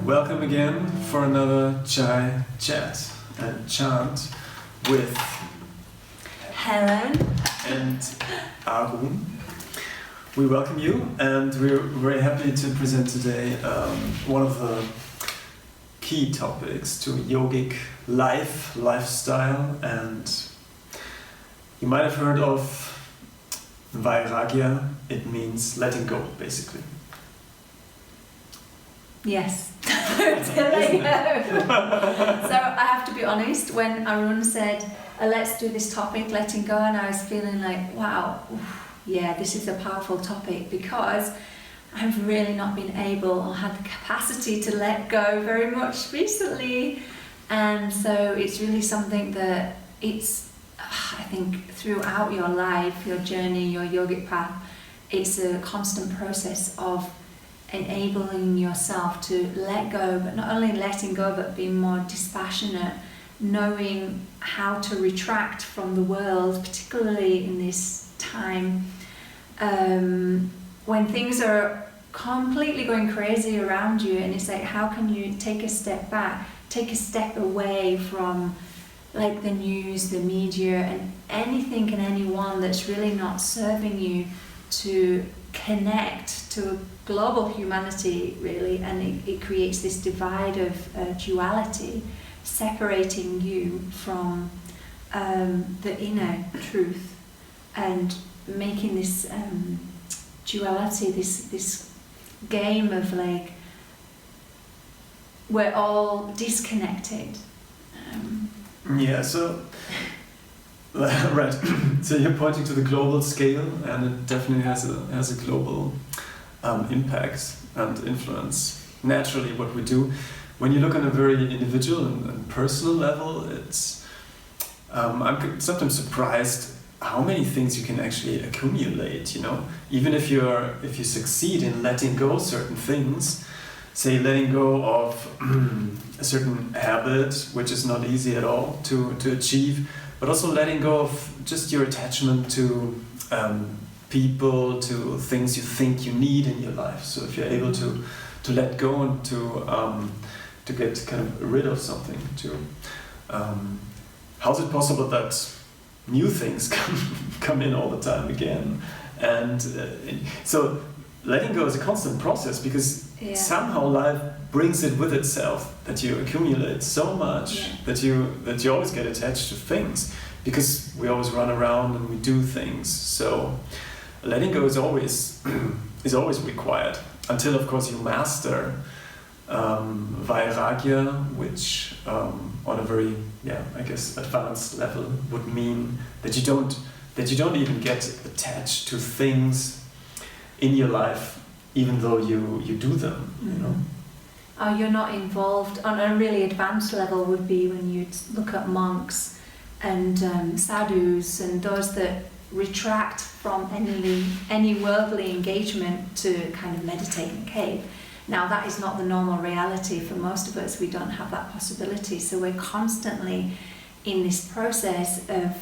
Welcome again for another Chai Chat and Chant with Helen and Arun. We welcome you, and we're very happy to present today one of the key topics to yogic lifestyle, and you might have heard of Vairagya. It means letting go, basically. Yes. Totally. So I have to be honest, when Arun said, let's do this topic, letting go, and I was feeling like, wow, yeah, this is a powerful topic, because I've really not been able or had the capacity to let go very much recently. And so it's really something that it's, I think, throughout your life, your journey, your yogic path, it's a constant process of enabling yourself to let go, but not only letting go, but being more dispassionate, knowing how to retract from the world, particularly in this time when things are completely going crazy around you, and it's like, how can you take a step back, take a step away from like the news, the media, and anything and anyone that's really not serving you, to connect to a global humanity, really. And it creates this divide of duality, separating you from the inner truth, and making this duality, this game of like, we're all disconnected. Yeah, so right. So you're pointing to the global scale, and it definitely has a global impact and influence. Naturally, what we do, when you look on a very individual and personal level, it's I'm sometimes surprised how many things you can actually accumulate. You know, even if you succeed in letting go certain things, say letting go of a certain habit, which is not easy at all to achieve. But also letting go of just your attachment to people, to things you think you need in your life. So if you're able to let go and to get kind of rid of something, how's it possible that new things come in all the time again? And so letting go is a constant process, because somehow life brings it with itself, that you accumulate so much that you always get attached to things, because we always run around and we do things. So letting go is always required, until of course you master Vairagya, which on a very advanced level would mean that you don't even get attached to things in your life, even though you do them, you know. Oh, you're not involved. On a really advanced level would be when you look at monks and sadhus, and those that retract from any worldly engagement to kind of meditate in a cave. Now, that is not the normal reality for most of us. We don't have that possibility. So we're constantly in this process of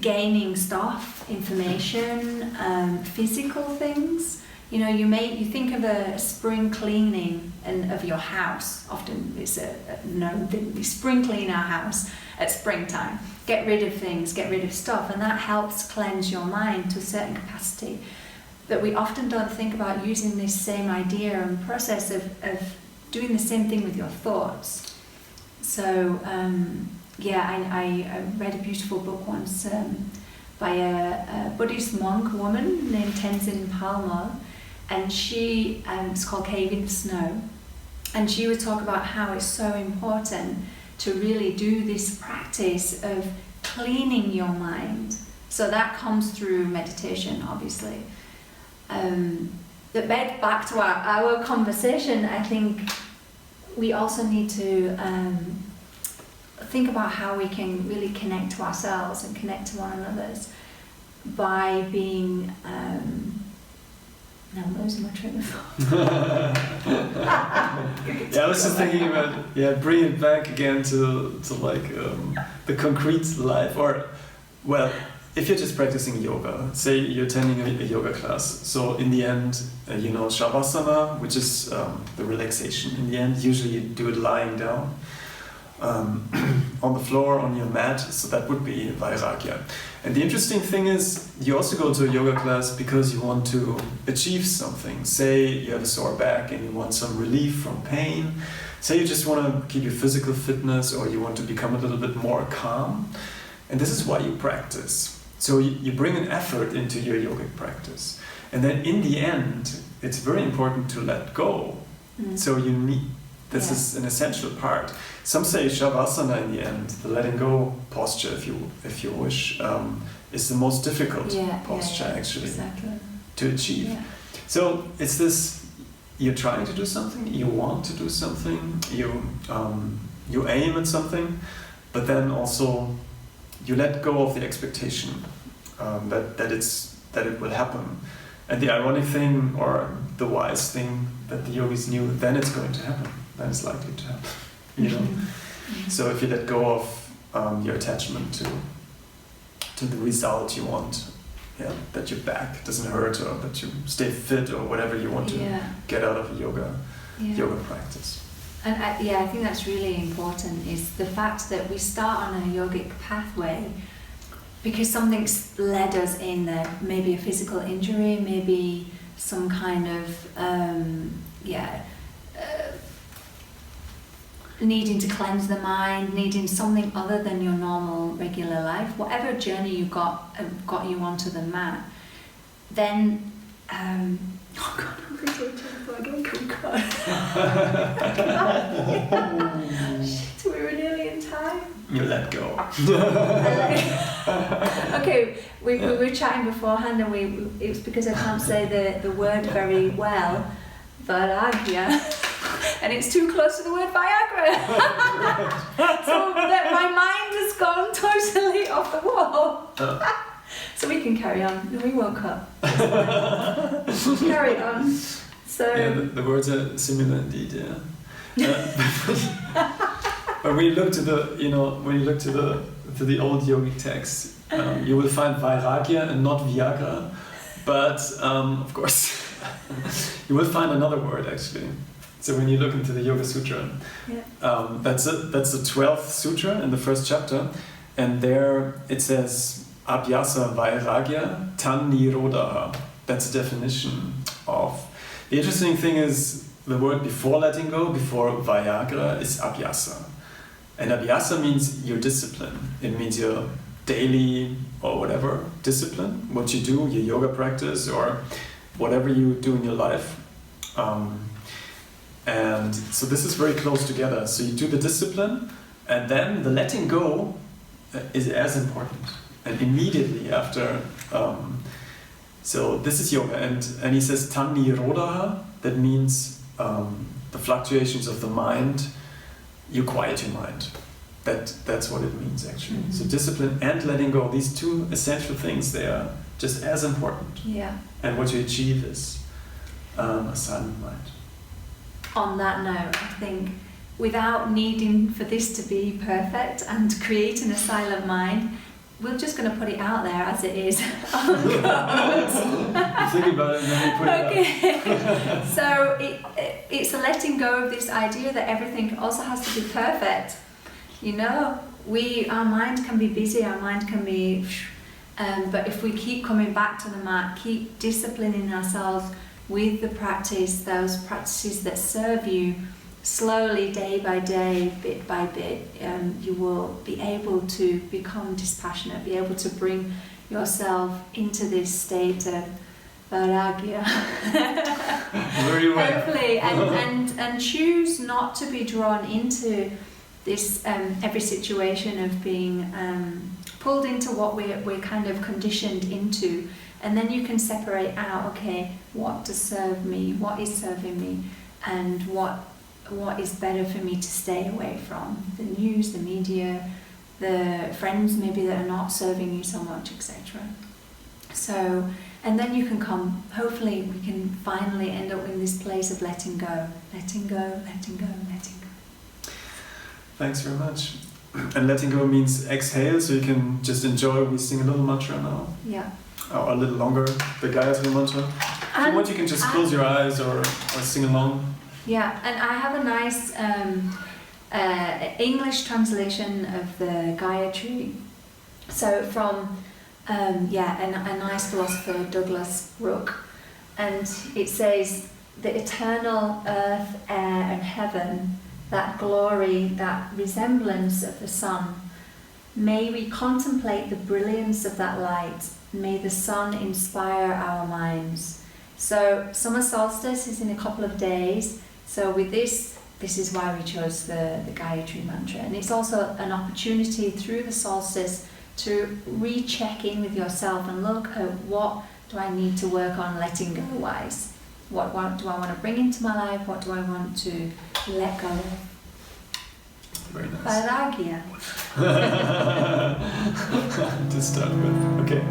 gaining stuff, information, physical things. You know, you think of a spring cleaning of your house. Often it's known that we spring clean our house at springtime. Get rid of things, get rid of stuff, and that helps cleanse your mind to a certain capacity. But we often don't think about using this same idea and process of doing the same thing with your thoughts. So I read a beautiful book once by a Buddhist monk woman named Tenzin Palmo, and she it's called Cave in the Snow, and she would talk about how it's so important to really do this practice of cleaning your mind So that comes through meditation, obviously. But back to our conversation, I think we also need to think about how we can really connect to ourselves and connect to one another by being... now I'm losing my train of thought. Yeah, I was just thinking about bring it back again to like the concrete life, or well, if you're just practicing yoga, say you're attending a yoga class, so in the end, savasana, which is the relaxation. In the end, usually you do it lying down on the floor, on your mat, so that would be Vairagya. And the interesting thing is, you also go to a yoga class because you want to achieve something. Say you have a sore back and you want some relief from pain. Say you just want to keep your physical fitness, or you want to become a little bit more calm. And this is why you practice. So you bring an effort into your yogic practice. And then in the end, it's very important to let go. So you need... This is an essential part. Some say shavasana in the end, the letting go posture, if you wish, is the most difficult posture actually to achieve. Yeah. So it's this: you're trying to do something, you want to do something, you aim at something, but then also you let go of the expectation that it will happen. And the ironic thing, or the wise thing, that the yogis knew, then it's going to happen. Then it's likely to happen, Mm-hmm. So if you let go of your attachment to the result you want, that your back doesn't hurt, or that you stay fit, or whatever you want to get out of a yoga practice. And I think that's really important, is the fact that we start on a yogic pathway because something's led us in there. Maybe a physical injury, maybe some kind of needing to cleanse the mind, needing something other than your normal regular life, whatever journey you got you onto the mat, then I'm shit, we were nearly in time. You let go. Okay, we were chatting beforehand, and it was because I can't say the word very well, Vairagya. And it's too close to the word Viagra. So that my mind has gone totally off the wall. So we can carry on. No, we won't cut. Carry on. So the words are similar indeed. But when you look to the old yogic texts, you will find Vairagya and not Viagra. But of course, you will find another word actually. So when you look into the Yoga Sutra, that's the 12th sutra in the first chapter, and there it says Abhyasa Vairagya Tan Nirodha. That's a definition of. The interesting thing is the word before letting go, before Vairagya, is Abhyasa, and Abhyasa means your discipline. It means your daily or whatever discipline, what you do, your yoga practice, or whatever you do in your life. And so this is very close together. So you do the discipline, and then the letting go is as important. And immediately after, so this is yoga, and he says Tan Nirodha. That means the fluctuations of the mind. You quiet your mind. That's what it means actually. Mm-hmm. So discipline and letting go, these two essential things, they are just as important. Yeah. And what you achieve is a silent mind. On that note, I think without needing for this to be perfect and creating a silent mind, we're just going to put it out there as it is. You think about it and then you put it out. So it's a letting go of this idea that everything also has to be perfect. Our mind can be busy, our mind can be... but if we keep coming back to the mat, keep disciplining ourselves with the practice, those practices that serve you, slowly, day by day, bit by bit, you will be able to become dispassionate, be able to bring yourself into this state of Vairagya. Very well. Hopefully, and choose not to be drawn into this every situation of being pulled into what we're kind of conditioned into, and then you can separate out, okay, what does serve me, what is serving me, and what is better for me to stay away from, the news, the media, the friends maybe that are not serving you so much, etc. So, and then you can come, hopefully we can finally end up in this place of letting go, letting go, letting go, letting go. Thanks very much. And letting go means exhale, so you can just enjoy. We sing a little mantra now. Yeah. Or a little longer, the Gayatri mantra. If you want, you can just close your eyes or sing along. Yeah, and I have a nice English translation of the Gayatri. So from a nice philosopher, Douglas Rook, and it says, the eternal earth, air and heaven, that glory, that resemblance of the sun, may we contemplate the brilliance of that light, may the sun inspire our minds. So summer solstice is in a couple of days, so with this is why we chose the Gayatri mantra, and it's also an opportunity through the solstice to recheck in with yourself and look at what do I need to work on letting go wise. What do I want to bring into my life? What do I want to let go of? Very nice. Vairagya. To start with. Okay.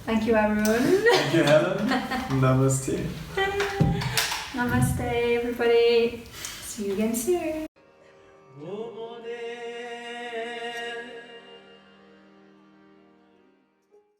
Thank you, Arun. Thank you, Helen. Namaste. Namaste, everybody. See you again soon.